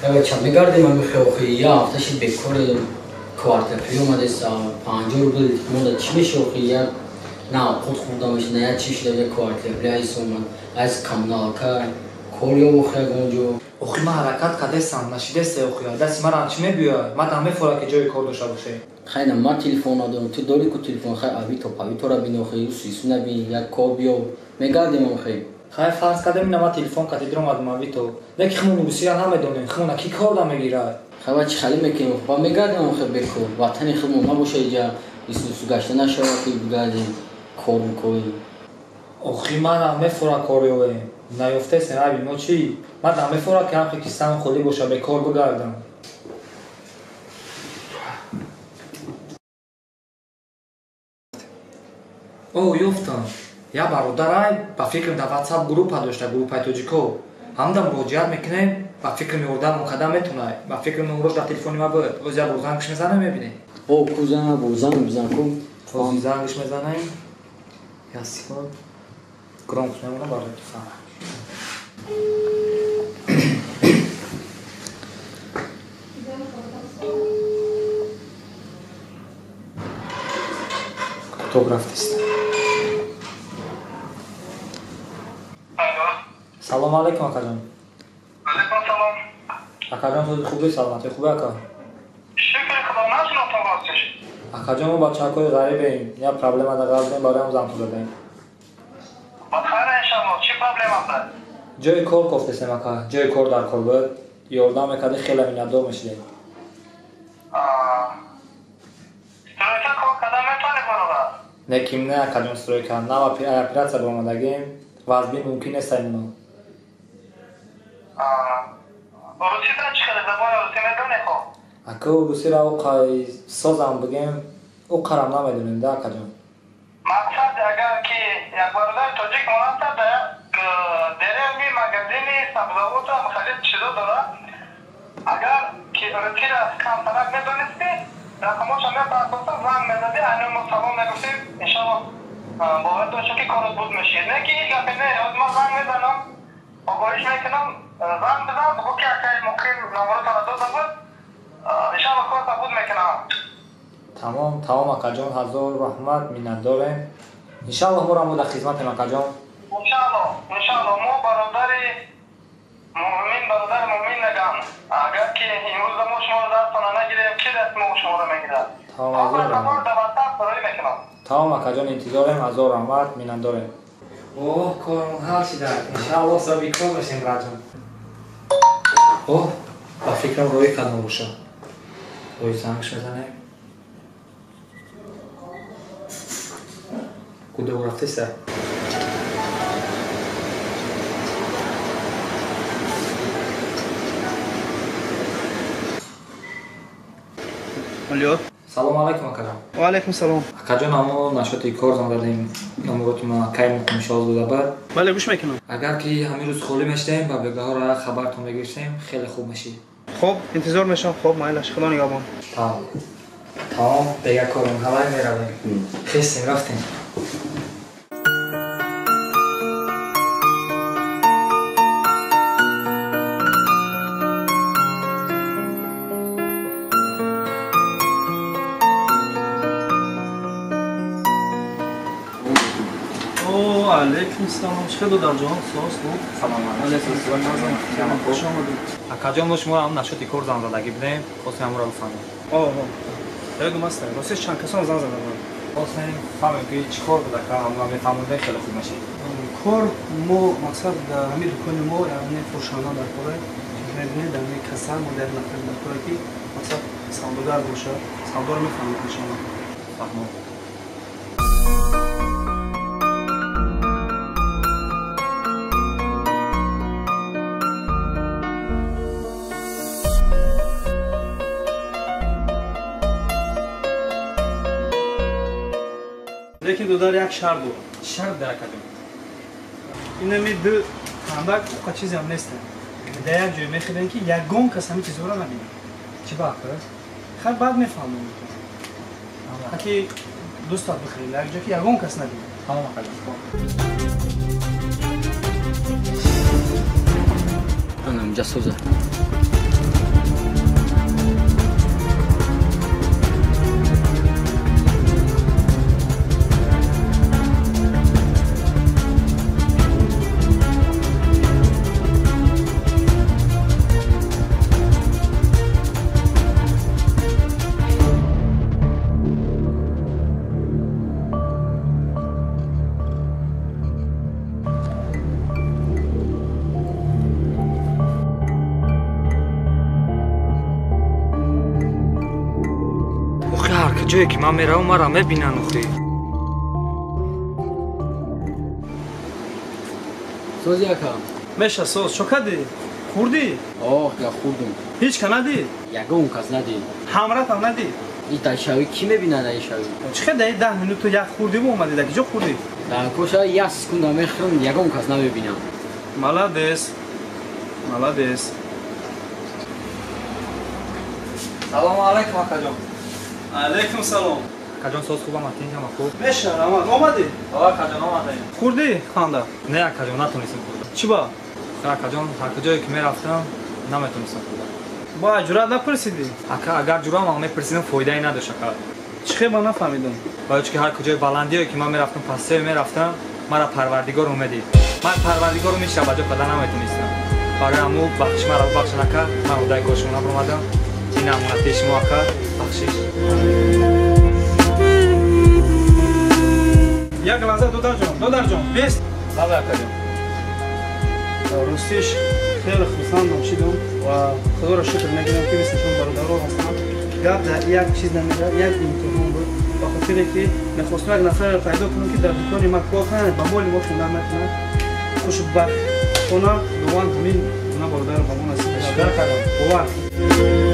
بچه میگردیم من بخواه یه هفتهشی بکار کوارتفی اومده سا 50 روبل مونده چی میشه یه نه خود خوردمش نه چی شده به کوارتفی ایس اومد از کمنالکا کوریو بخواه گونجو اخی ما حرکت کدستم نشیده سه اخی دستی مرا چی میبیاد ما دامه فورا که جای کار داشته باشه خیلی ما تلفن آدم تو داری که تلفن خیلی آبی تو را بینی خیلی سیسو نبینی یک کار بیو میگردیم خیلی خیلی فرض کردم اینم تلفن کاتیدرام آدم آبی تو لیک خمون نوسیا نمیدونن خمون کی کار دام میگیره خیلی چی خالی میکنیم با میگردیم خیلی بکن وطنی خمون نباشه اینجا سیسو گشته نشه که بگردیم کار میکنیم اخی ما دامه فورا کاریوه نیافته سنابی ما چی ما دامه فورا که هم کیستان خالی باشه به کار بگردم او یافتم یا برادرای با فکر در واتساپ گروه داشته گروه تاجیکو همدم مراجعت میکنیم با فکر میوردن مقدم میتونه با فکر نمرش در تلفن ما بود روز یا زنگش میزنه میبینی او کوزن ابو زنگ بزن کن فوزی زنگش میزنیم یا سیکون گرام کنیم برای تو فهم کارتوگراف تست سلام علیکم اکا جان. علیکم سلام. اکا جان تو خوبی سلامتی خوبه اکا؟ شکر خدا نشنم تو راستش. اکا جان ما بچه های غریبیم یا پرابلم در قلبیم برای هم زن تو دادیم. بخیر انشالله چی پرابلم است؟ جای کار گفتیم اکا جای کار در کار بود یاردم میکردی خیلی میندو میشدیم. استرویکا کار کدام میتونه برابر؟ نکیم نه اکا جان استرویکا نه و اپراتسیا برامدگیم وزبی ممکن است اینو. روسی تا چی خیلی زبان روسی میدونی خب؟ اکا روسی را او قای سازم بگیم او قرم نمیدونیم ده اکا جان. مقصد اگر که یک برادر تاجیک مناسب ده که در علمی مگزینی سبزاوت مختلف چیزا داره اگر که روسی را کم طرف میدونستی رقماش هم میپرسوسم زنگ میدادی اینو سلام میگفتیم انشالله باید داشته که کارت بود میشید نه که هیچ گفت نه از ما زنگ میزنم آگاهیش میکنم زنگ بزن بگو که اگر ممکن نمبرت را داده بود انشالله کارت بود میکنم تمام اکا جان هزار رحمت منت داریم انشالله ما را در خدمتیم اکا جان انشالله ما برادر مومن نگم اگر که امروز ما شما را دستانه نگیریم که دست ما شما را میگیرد تمام اکا جان انتظاریم هزار رحمت منت داریم اوه کارمون حل شده انشالله سابی کار بشیم راجون اوه با فکرم روی کدام باشه روی زنگش میزنیم کده او رفته سر الو سلام علیکم اکا جان. و علیکم سلام. اکا جان ما نشاط کار زنگ دادیم نمراتون کی میکنیم شاز دو بعد بله گوش میکنم. اگر که همین روز خالی میشتیم و بگه ها را خبرتون بگیریم خیلی خوب میشه. خب انتظار میشم. خب مایلش خدا نگهبان. تمام دیگه کارم هوای میرویم خستیم رفتیم علیکم سلام. چه دو در جهان ساز بود؟ سلام علیکم. خوش آمدید. اکا جان شما هم نشاطی کار زنگ دادگی بودیم خواستیم همون را بفهمیم. دیگه ماست. راستش چند کسان زنگ زدن. خواستیم فهمیم که چی کار بود که هم میفهمونده خیلی خوب میشه. کار ما مقصد در همین دکان ما یعنی فروشنده در کاره می‌بینید در همین کسان ما در نفر در کاره که مقصد سوداگر باشه سودا رو می‌فهمید ان شاء الله. فهمم. لیکن دو در یک شرط بود. شرط در کدوم؟ این می دو همبر که چیزی هم نیست. در یک جای میخوادن که یگان کس همین چیزا رو نبینه. چی باید؟ خیلی بعد میفهمم. اگه دوستات بخری یک جا که یگان کس نبینه. تمام خیلی. انا مجسوزه ҷое ки ман меравам маро мебинанд охи. So'z yaka. Mesha so'z, chokadi. Xurdi? Ya xurdum. Hech kanadi? Yagam kas nadi. Hamra tam nadi. İta şavi kime binada şavi? Chiqadi 10 minut yak xurdi bo'lmadi dagi, jo'q xurdi. Da koşa yas sekunda mexrim yagam kas na bebinam. Malades. Malades. Салому алайкум акаҷон. Alaykum salom. Акаҷон соз хубам атинҷам хуб. Mesha, Ramad, omadی? Акаҷон омадаем. Xurdi xanda. Не акаҷон натонистам хурдам. Chi bor? Акаҷон ҳар ҷое ки мерафтам наметонистам хурдам. Бо ҷурат напурсиди? Ака агар ҷурам ман мепурсидам фоидаи надошт ака. Чиқе ман нафаҳмидам. Бояд ки ҳар куҷои баландие ки ман мерафтам пастсае мерафтам мара парвардигор умедид. Ман парвардигору миша ба ҷо қада наметонистам. Агар аму бахшиш мара бубахшан ака, ман удаи кошмо набромадам. Ин амонати шумо ака, бахшиш. Як лаҳза додарҷон, бест. Бале акаҷон. Ростиш хеле хурсандам шидам ва худоро шукр мегӯям ки мисли шумо бародаро ҳастам. Гап дар як чиз намеда, як имтиҳон буд. Ба хотире ки мехостам як нафареро пайдо кунам ки дар дукони ман кор кунад, ба моли мо хӯрдан накунад. Хушбахтона дуван ҳамин гуна бародаро ба мо насиб. Шукр акаҷон. Бовар.